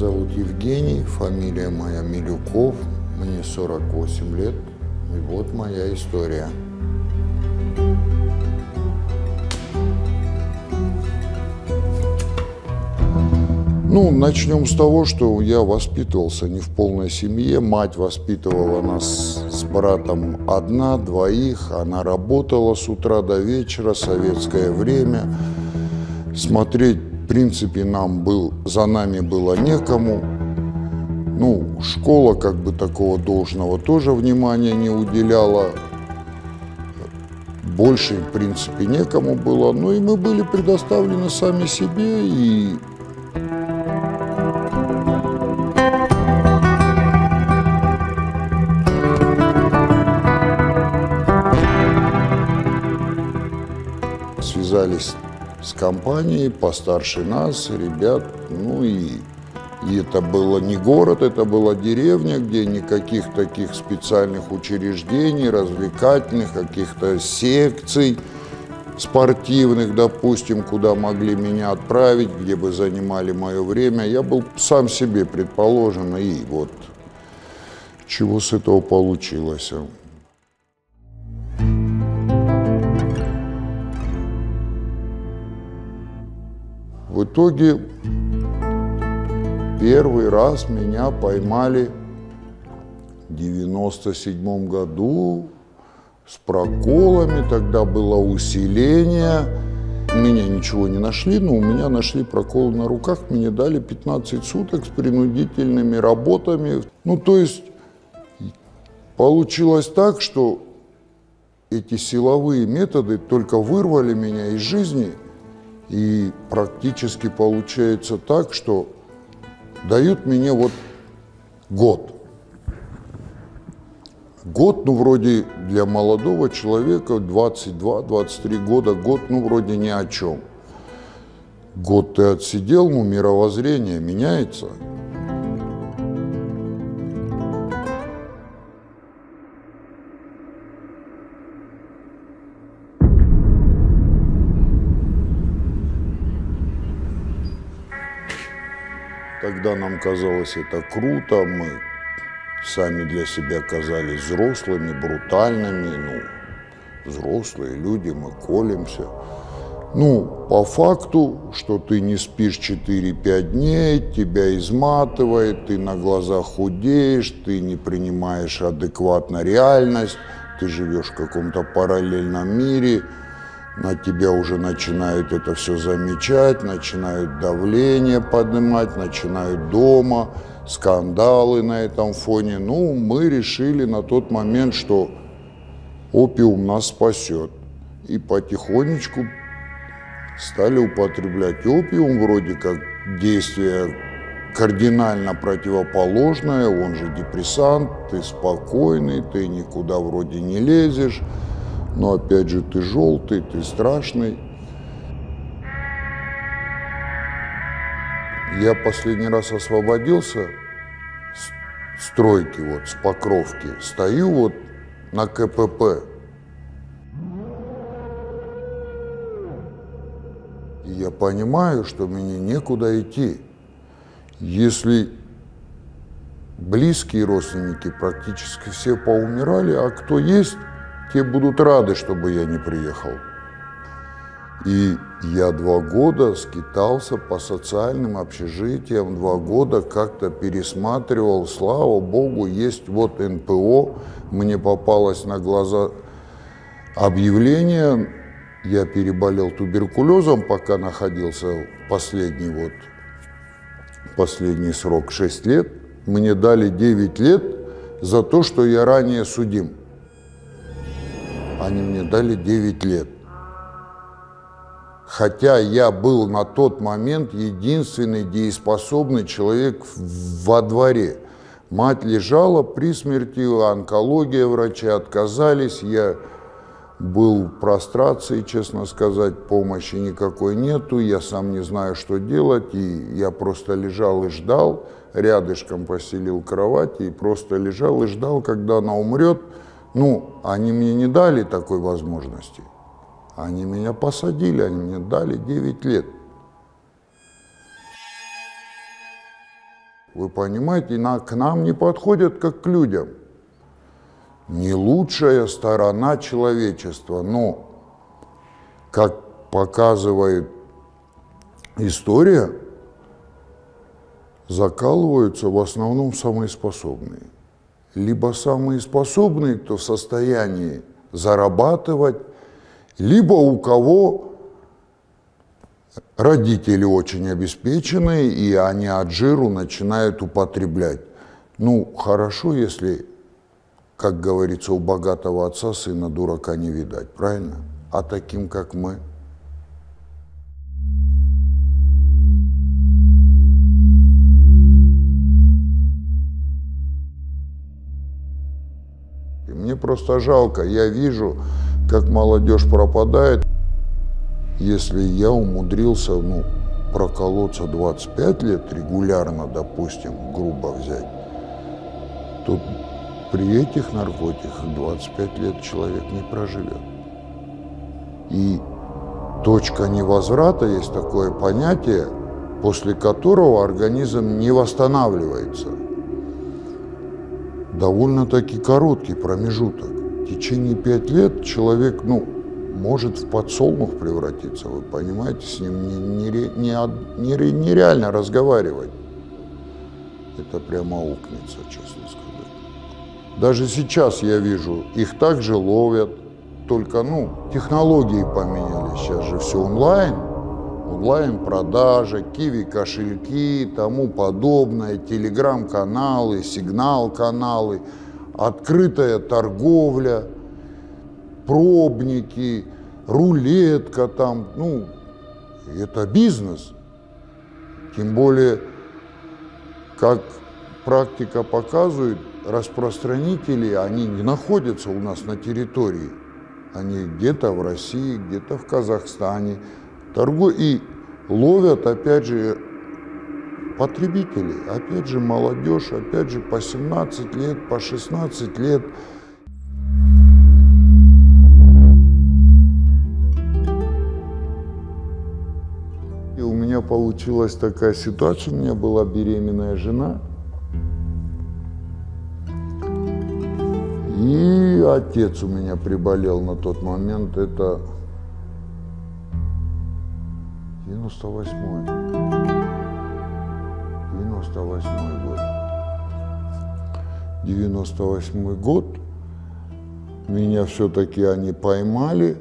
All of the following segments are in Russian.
зовут Евгений, фамилия моя Милюков, мне 48 лет, и вот моя история. Ну, начнем с того, что я воспитывался не в полной семье. Мать воспитывала нас с братом одна, двоих. Она работала с утра до вечера, советское время. Смотреть, в принципе, за нами было некому. Ну, школа как бы такого должного тоже внимания не уделяла. Больше, в принципе, некому было. Ну и мы были предоставлены сами себе. И связались с компанией постарше нас, ребят, ну и это было не город, это была деревня, где никаких таких специальных учреждений, развлекательных, каких-то секций спортивных, допустим, куда могли меня отправить, где бы занимали мое время. Я был сам себе предположен, и вот чего с этого получилось. В итоге первый раз меня поймали в 97 году с проколами, тогда было усиление. Меня ничего не нашли, но у меня нашли проколы на руках, мне дали 15 суток с принудительными работами. Ну, то есть получилось так, что эти силовые методы только вырвали меня из жизни. И практически получается так, что дают мне вот год. Год, ну, вроде для молодого человека, 22-23 года, год, ну, вроде ни о чем. Год ты отсидел, ну, мировоззрение меняется. Тогда нам казалось это круто, мы сами для себя казались взрослыми, брутальными, ну, взрослые люди, мы колемся. Ну, по факту, что ты не спишь 4-5 дней, тебя изматывает, ты на глазах худеешь, ты не принимаешь адекватно реальность, ты живешь в каком-то параллельном мире. На тебя уже начинают это все замечать, начинают давление поднимать, начинают дома, скандалы на этом фоне. Ну, мы решили на тот момент, что опиум нас спасет. И потихонечку стали употреблять опиум, вроде как действие кардинально противоположное, он же депрессант, ты спокойный, ты никуда вроде не лезешь. Но опять же, ты желтый, ты страшный. Я последний раз освободился с стройки, вот, с Покровки. Стою вот на КПП. И я понимаю, что мне некуда идти. Если близкие родственники практически все поумирали, а кто есть, те будут рады, чтобы я не приехал. И я 2 года скитался по социальным общежитиям, 2 года как-то пересматривал. Слава Богу, есть вот НПО. Мне попалось на глаза объявление. Я переболел туберкулезом, пока находился последний срок 6 лет. Мне дали 9 лет за то, что я ранее судим. Они мне дали 9 лет. Хотя я был на тот момент единственный дееспособный человек во дворе. Мать лежала при смерти, онкология, врачи отказались. Я был в прострации, честно сказать, помощи никакой нету. Я сам не знаю, что делать. И я просто лежал и ждал. Рядышком постелил кровать и просто лежал и ждал, когда она умрет. Ну, они мне не дали такой возможности. Они меня посадили, они мне дали 9 лет. Вы понимаете, к нам не подходят как к людям. Не лучшая сторона человечества, но, как показывает история, закалываются в основном самые способные. Либо самые способные, кто в состоянии зарабатывать, либо у кого родители очень обеспеченные, и они от жиру начинают употреблять. Ну, хорошо, если, как говорится, у богатого отца сына дурака не видать, правильно? А таким, как мы. И мне просто жалко, я вижу, как молодежь пропадает. Если я умудрился, проколоться 25 лет регулярно, допустим, грубо взять, то при этих наркотиках 25 лет человек не проживет. И точка невозврата, есть такое понятие, после которого организм не восстанавливается. Довольно-таки короткий промежуток. В течение 5 лет человек, может в подсолнух превратиться, вы понимаете, с ним нереально разговаривать. Это прямо аукнется, честно сказать. Даже сейчас я вижу, их также ловят, только, технологии поменялись, сейчас же все онлайн-продажа, киви-кошельки, тому подобное, телеграм-каналы, сигнал-каналы, открытая торговля, пробники, рулетка там, это бизнес. Тем более, как практика показывает, распространители, они не находятся у нас на территории. Они где-то в России, где-то в Казахстане. И ловят, опять же, потребителей, опять же, молодежь, опять же, по 17 лет, по 16 лет. И у меня получилась такая ситуация, у меня была беременная жена, и отец у меня приболел на тот момент, это 98-й год. 98-й год. Меня все-таки они поймали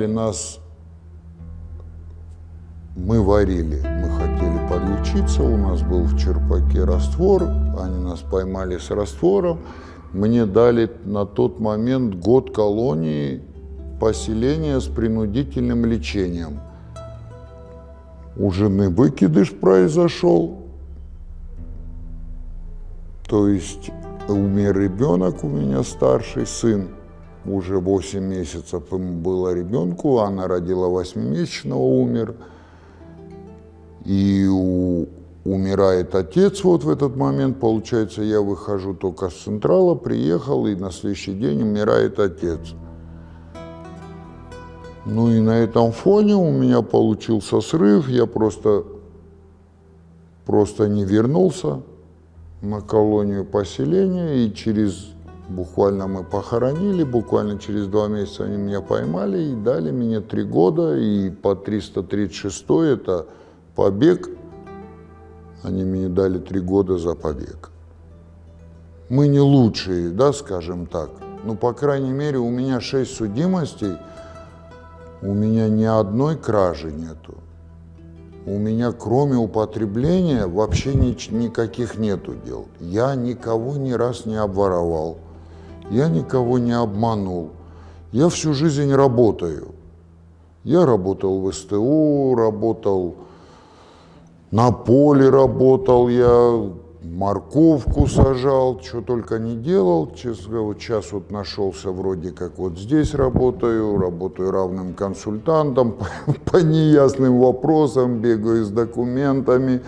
нас, мы варили, мы хотели подлечиться, у нас был в черпаке раствор, они нас поймали с раствором, мне дали на тот момент год колонии поселения с принудительным лечением. У жены выкидыш произошел, то есть умер ребенок у меня, старший сын, уже 8 месяцев ему было ребенку, она родила 8-месячного, умер. И умирает отец вот в этот момент, получается, я выхожу только с Централа, приехал, и на следующий день умирает отец. Ну и на этом фоне у меня получился срыв, я просто не вернулся на колонию поселения, и буквально мы похоронили, буквально через 2 месяца они меня поймали и дали мне 3 года, и по 336-й это побег, они мне дали 3 года за побег. Мы не лучшие, да, скажем так, но, по крайней мере, у меня 6 судимостей, у меня ни одной кражи нету. У меня, кроме употребления, вообще никаких нету дел. Я никого ни раз не обворовал, я никого не обманул. Я всю жизнь работаю. Я работал в СТО, работал на поле, я морковку сажал, что только не делал. Сейчас вот нашелся вроде как вот здесь работаю равным консультантом по неясным вопросам, бегаю с документами,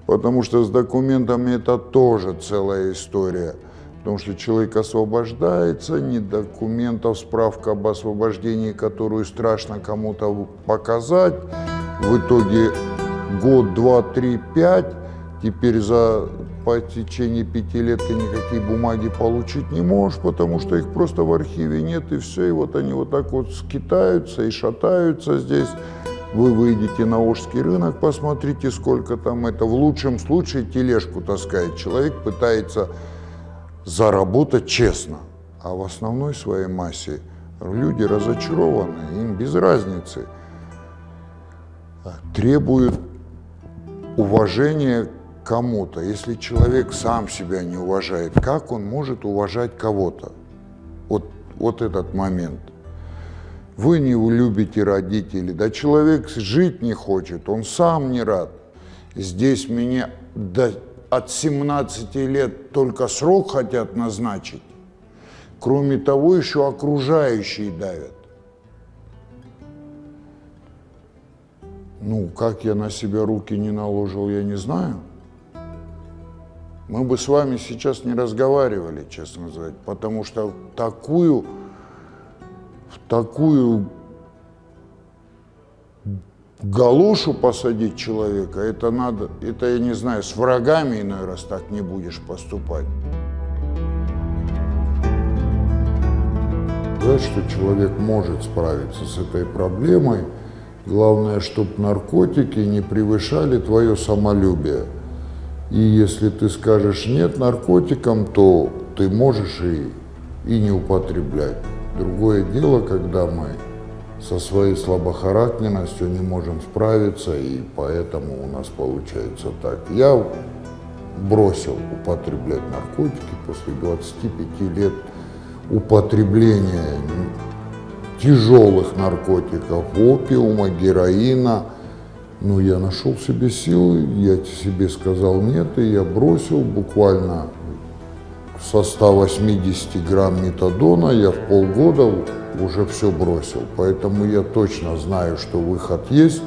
потому что с документами это тоже целая история. Потому что человек освобождается, нет документов, справка об освобождении, которую страшно кому-то показать. В итоге год, 2, 3, 5. теперь по течении 5 лет ты никакие бумаги получить не можешь, потому что их просто в архиве нет, и все, и вот они вот так вот скитаются и шатаются здесь. Вы выйдете на Волжский рынок, посмотрите, сколько там это. В лучшем случае тележку таскает. Человек пытается заработать честно, а в основной своей массе люди разочарованы, им без разницы. Требуют уважения к кому-то. Если человек сам себя не уважает, как он может уважать кого-то? Вот этот момент. Вы не любите родителей, да человек жить не хочет, он сам не рад. Здесь мне от 17 лет только срок хотят назначить. Кроме того, еще окружающие давят. Ну, как я на себя руки не наложил, я не знаю. Мы бы с вами сейчас не разговаривали, честно сказать, потому что такую галошу посадить человека, это надо, это я не знаю, с врагами иной раз так не будешь поступать. Сказать, что человек может справиться с этой проблемой, главное, чтобы наркотики не превышали твое самолюбие. И если ты скажешь нет наркотикам, то ты можешь и не употреблять. Другое дело, когда мы со своей слабохарактерностью не можем справиться, и поэтому у нас получается так. Я бросил употреблять наркотики после 25 лет употребления тяжелых наркотиков, опиума, героина. Но я нашел в себе силы, я себе сказал нет, и я бросил буквально со 180 грамм метадона, я в полгода уже все бросил. Поэтому я точно знаю, что выход есть.